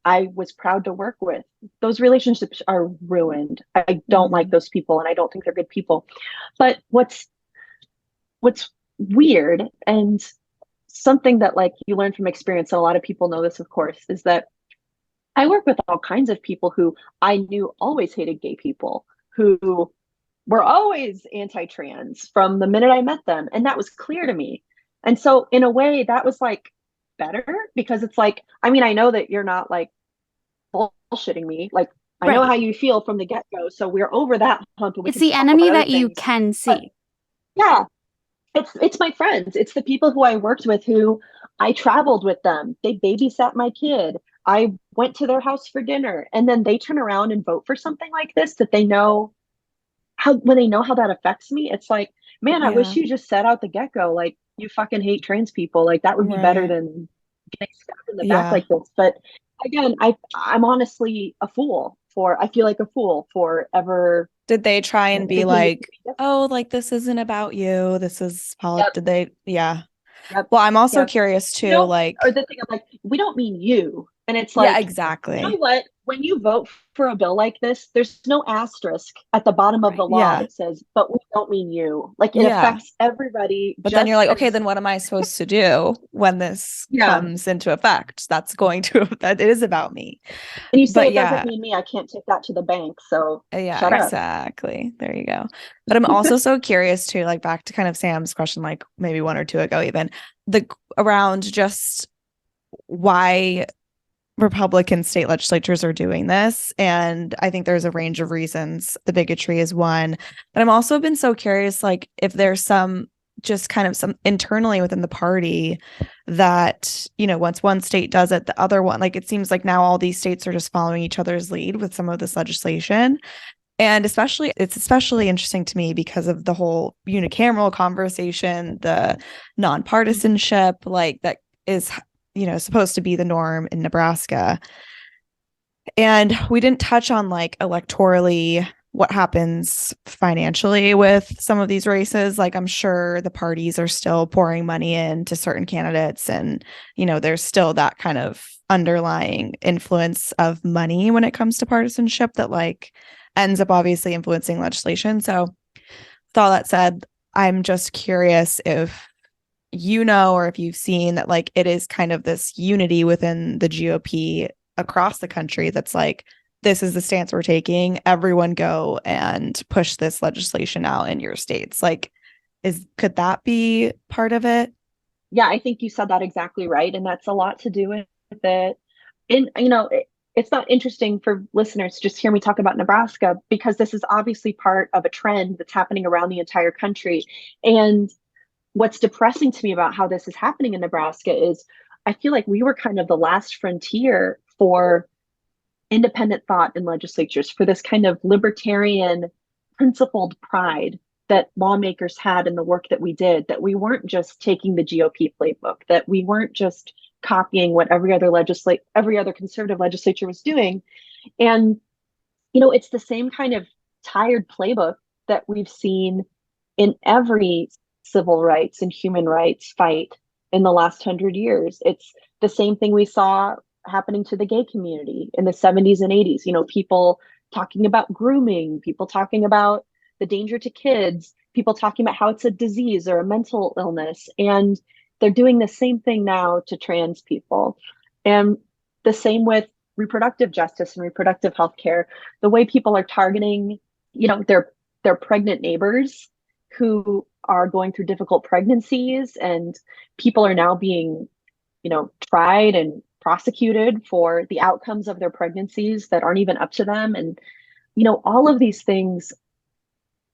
I was proud to work with. Those relationships are ruined. I don't like Mhm. those people and I don't think they're good people. But what's weird, and something that, like, you learn from experience, and a lot of people know this, of course, is that I work with all kinds of people who I knew always hated gay people, who were always anti-trans from the minute I met them. And that was clear to me. And so in a way that was like better, because it's like, I mean, I know that you're not like bullshitting me. Like, I know Right. how you feel from the get-go. So we're over that hump and we It's can the talk about enemy other that you things. can But see. yeah, it's my friends. It's the people who I worked with, who I traveled with them. They babysat my kid. I went to their house for dinner. And then they turn around and vote for something like this that they know how, when they know how that affects me, it's like, man, I wish Yeah. you just said out the get-go, like, you fucking hate trans people. Like, that would be better Right. than getting stabbed in the back Yeah. like this. But again, I'm honestly a fool for, I feel like a fool for ever Did they try and be thinking it could like, be different. oh, like this isn't about you. This is Yep, did they? Yeah. yep, Well, I'm also yep. curious We too, don't, or like, the thing of like, we don't mean you. And it's yeah, like, you know exactly. what? When you vote for a bill like this, there's no asterisk at the bottom of Right. the law Yeah. that says, but we don't mean you. Like, it Yeah. affects everybody But then you're just like, okay, as, then what am I supposed to do when this yeah. comes into effect? That's going to, that it is about me. And you say But it doesn't yeah, mean me, I can't take that to the bank. So yeah, shut Right. up. exactly. There you go. But I'm also so curious too, like back to kind of Sam's question, like maybe one or two ago, even the around just why Republican state legislatures are doing this. And I think there's a range of reasons. The bigotry is one. But I'm also been so curious, like, if there's some just kind of some internally within the party that, once one state does it, the other one, like, it seems like now all these states are just following each other's lead with some of this legislation. And it's especially interesting to me because of the whole unicameral conversation, the nonpartisanship, like that is, supposed to be the norm in Nebraska. And we didn't touch on like electorally what happens financially with some of these races. Like, I'm sure the parties are still pouring money into certain candidates, and there's still that kind of underlying influence of money when it comes to partisanship that like ends up obviously influencing legislation. So with all that said, I'm just curious if or if you've seen that, like, it is kind of this unity within the GOP across the country that's like, this is the stance we're taking. Everyone go and push this legislation out in your states. Like, could that be part of it? Yeah, I think you said that exactly right. And that's a lot to do with it. And, it's not interesting for listeners to just hear me talk about Nebraska, because this is obviously part of a trend that's happening around the entire country. And what's depressing to me about how this is happening in Nebraska is I feel like we were kind of the last frontier for independent thought in legislatures, for this kind of libertarian, principled pride that lawmakers had in the work that we did, that we weren't just taking the GOP playbook, that we weren't just copying what every other conservative legislature was doing. And it's the same kind of tired playbook that we've seen in every civil rights and human rights fight in the last 100 years. It's the same thing we saw happening to the gay community in the 70s and 80s. People talking about grooming, people talking about the danger to kids, people talking about how it's a disease or a mental illness. And they're doing the same thing now to trans people. And the same with reproductive justice and reproductive health care. The way people are targeting, their pregnant neighbors who are going through difficult pregnancies, and people are now being, tried and prosecuted for the outcomes of their pregnancies that aren't even up to them. And, all of these things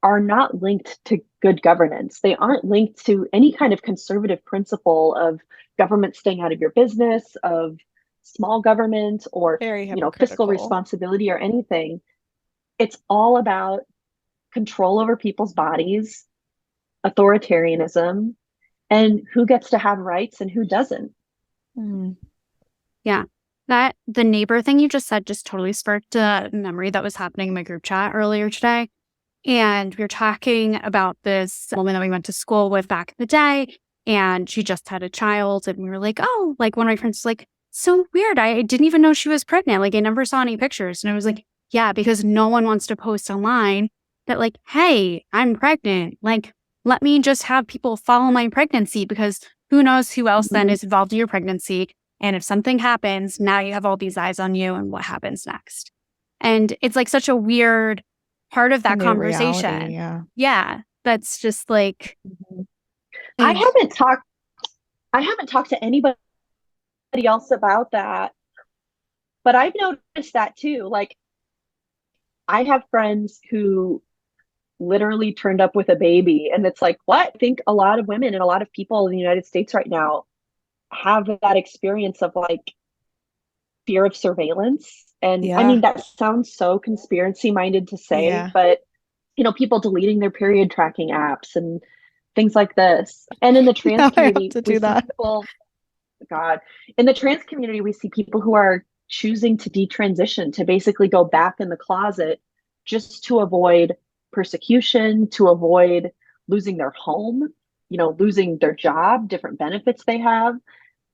are not linked to good governance. They aren't linked to any kind of conservative principle of government staying out of your business, of small government, or Very fiscal hypocritical. responsibility or anything. It's all about control over people's bodies, authoritarianism, and who gets to have rights and who doesn't. Mm. Yeah. That the neighbor thing you just said just totally sparked a memory that was happening in my group chat earlier today. And we were talking about this woman that we went to school with back in the day. And she just had a child. And we were like, oh, like one of my friends was like, so weird. I didn't even know she was pregnant. Like I never saw any pictures. And I was like, yeah, because no one wants to post online that like, hey, I'm pregnant. Like, let me just have people follow my pregnancy because who knows who else then is involved in your pregnancy. And if something happens, now you have all these eyes on you and what happens next. And it's like such a weird part of that New conversation. reality, yeah. Yeah. That's just like I haven't talked to anybody else about that, but I've noticed that too. Like I have friends who literally turned up with a baby, and it's like, what? I think a lot of women and a lot of people in the United States right now have that experience of like fear of surveillance. And I Yeah. mean, that sounds so conspiracy minded to say, Yeah. but people deleting their period tracking apps and things like this. And in the trans Now I have community, to we do see that. people, God, in the trans community, we see people who are choosing to detransition, to basically go back in the closet just to avoid persecution, to avoid losing their home, losing their job, different benefits they have.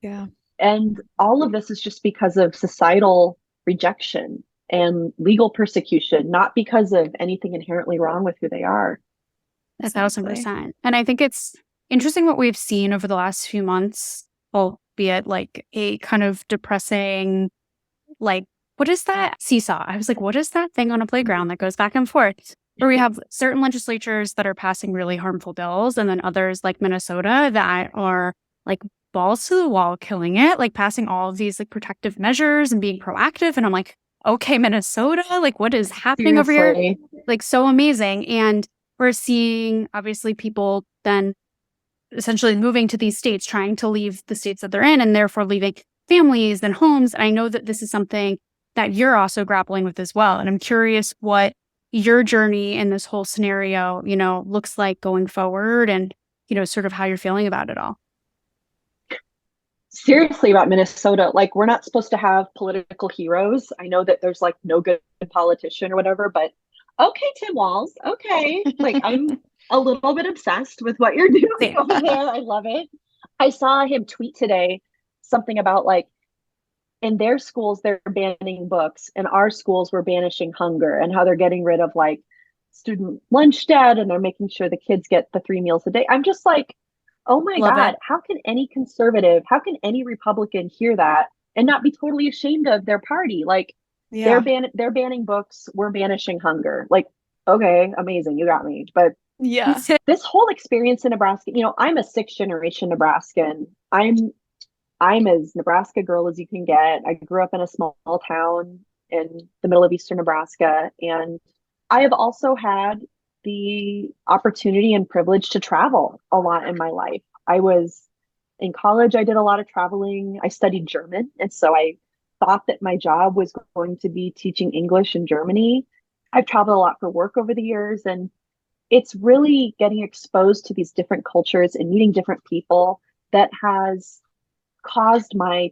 Yeah. And all of this is just because of societal rejection and legal persecution, not because of anything inherently wrong with who they are. 1,000%. And I think it's interesting what we've seen over the last few months, albeit like a kind of depressing, like, what is that? Seesaw. I was like, what is that thing on a playground that goes back and forth? Where we have certain legislatures that are passing really harmful bills, and then others like Minnesota that are like balls to the wall, killing it, like passing all of these like protective measures and being proactive. And I'm like, okay, Minnesota, like what is happening over here? Seriously. Like so amazing. And we're seeing obviously people then essentially moving to these states, trying to leave the states that they're in and therefore leaving families and homes. And I know that this is something that you're also grappling with as well. And I'm curious what your journey in this whole scenario, looks like going forward and, sort of how you're feeling about it all. Seriously about Minnesota, like we're not supposed to have political heroes. I know that there's like no good politician or whatever, but okay, Tim Walz, okay. Like I'm a little bit obsessed with what you're doing over there. I love it. I saw him tweet today something about like in their schools they're banning books, and our schools were banishing hunger, and how they're getting rid of like student lunch debt, and they're making sure the kids get the 3 meals a day. I'm just like, oh my Love God, it. how can any conservative, how can any Republican hear that and not be totally ashamed of their party? Like Yeah. they're banning books, we're banishing hunger. Like, okay, amazing, you got me. But Yeah. this whole experience in Nebraska, I'm a sixth generation Nebraskan. I'm as Nebraska girl as you can get. I grew up in a small town in the middle of eastern Nebraska, and I have also had the opportunity and privilege to travel a lot in my life. I was in college, I did a lot of traveling. I studied German, and so I thought that my job was going to be teaching English in Germany. I've traveled a lot for work over the years, and it's really getting exposed to these different cultures and meeting different people that has caused my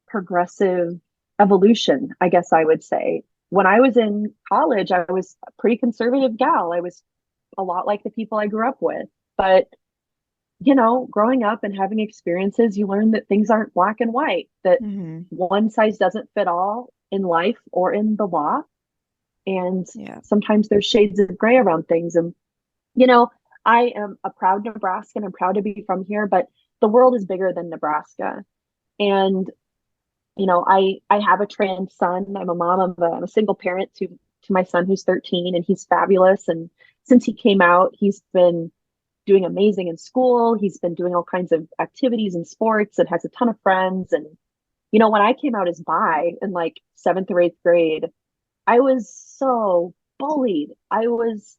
progressive evolution, I guess I would say. When I was in college, I was a pretty conservative gal. I was a lot like the people I grew up with. But, growing up and having experiences, you learn that things aren't black and white, that one size doesn't fit all in life or in the law. And sometimes there's shades of gray around things. And, I am a proud Nebraskan. I'm proud to be from here, but the world is bigger than Nebraska. And I have a trans son. I'm a mom. I'm a single parent to my son who's 13, and he's fabulous. And since he came out, he's been doing amazing in school. He's been doing all kinds of activities and sports and has a ton of friends. And when I came out as bi in like 7th or 8th grade, I was so bullied. I was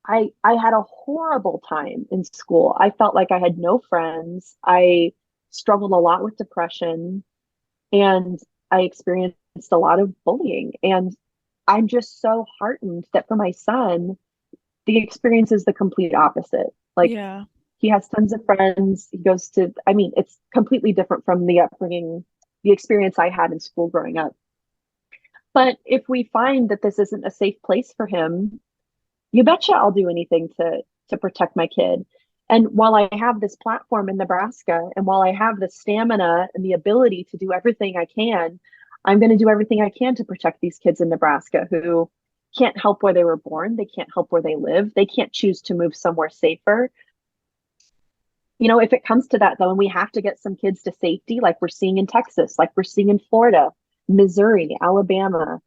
I had a horrible time in school. I felt like I had no friends. I struggled a lot with depression, and I experienced a lot of bullying. And I'm just so heartened that for my son, the experience is the complete opposite. Like, Yeah. he has tons of friends. He goes to, I mean, it's completely different from the upbringing, the experience I had in school growing up. But if we find that this isn't a safe place for him, you betcha I'll do anything to protect my kid. And while I have this platform in Nebraska, and while I have the stamina and the ability to do everything I can, I'm going to do everything I can to protect these kids in Nebraska who can't help where they were born. They can't help where they live. They can't choose to move somewhere safer. You know, if it comes to that, though, and we have to get some kids to safety, like we're seeing in Texas, like we're seeing in Florida, Missouri, Alabama,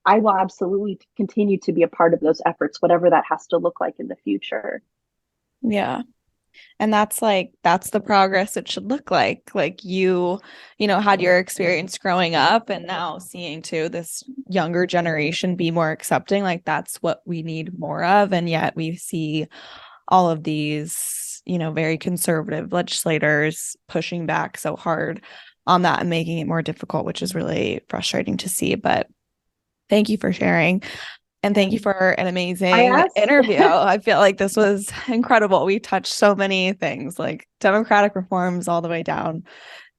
I will absolutely continue to be a part of those efforts, whatever that has to look like in the future. Yeah. And that's the progress it should look like. Like you had your experience growing up and now seeing too this younger generation be more accepting. Like that's what we need more of. And yet we see all of these, very conservative legislators pushing back so hard on that and making it more difficult, which is really frustrating to see. But thank you for sharing. And thank you for an amazing interview. I feel like this was incredible. We touched so many things, like democratic reforms all the way down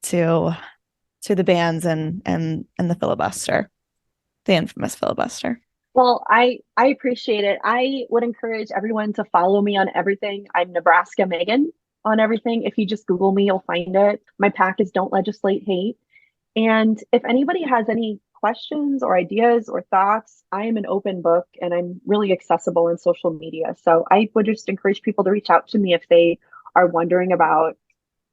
to the bans and the filibuster, the infamous filibuster. Well, I appreciate it. I would encourage everyone to follow me on everything. I'm Nebraska Megan on everything. If you just Google me, you'll find it. My PAC is Don't Legislate Hate. And if anybody has any questions or ideas or thoughts, I am an open book and I'm really accessible in social media. So I would just encourage people to reach out to me if they are wondering about,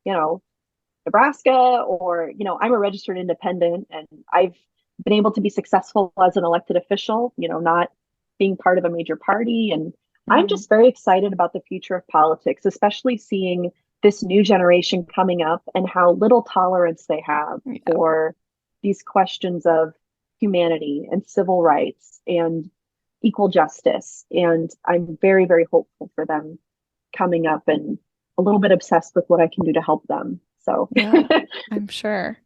Nebraska, or, I'm a registered independent and I've been able to be successful as an elected official, not being part of a major party. And I'm just very excited about the future of politics, especially seeing this new generation coming up and how little tolerance they have for these questions of humanity and civil rights and equal justice. And I'm very, very hopeful for them coming up and a little bit obsessed with what I can do to help them. So yeah, I'm sure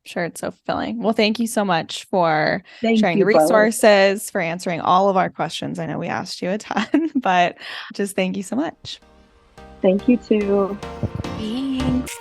it's so fulfilling. Well, thank you so much for sharing the resources, for answering all of our questions. I know we asked you a ton, but just thank you so much. Thank you too. Thanks.